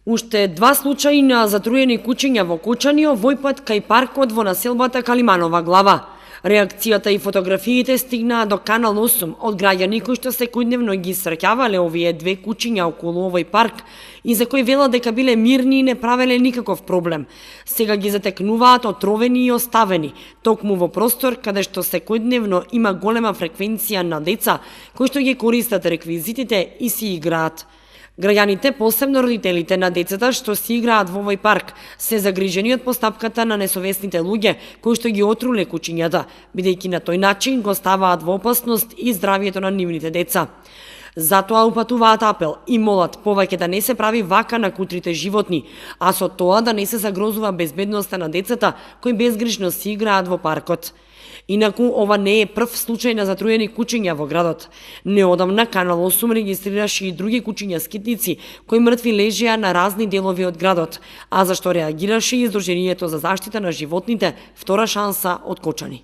Уште два случаи на затруени кучиња во Кочани, овој пат кај паркот во населбата Калиманова глава. Реакцијата и фотографиите стигнаа до Канал 8 од граѓани кои што секојдневно ги среќавале овие две кучиња околу овој парк и за кои велат дека биле мирни и не правеле никаков проблем. Сега ги затекнуваат отровени и оставени, токму во простор каде што секојдневно има голема фреквенција на деца кои што ги користат реквизитите и си играат. Граѓаните, посебно родителите на децата што си играат во овој парк, се загрижени од постапката на несовесните луѓе кои што ги отруле кучињата, бидејќи на тој начин го ставаат во опасност и здравието на нивните деца. Затоа упатуваат апел и молат повеќе да не се прави вака на кутрите животни, а со тоа да не се загрозува безбедноста на децата кои безгрижно си играат во паркот. Инаку, ова не е прв случај на затруени кучиња во градот. Неодамна Канал 8 регистрираше и други кучиња скитници кои мртви лежеа на разни делови од градот, а зашто реагираше и Издруженијето за заштита на животните Втора шанса од Кочани.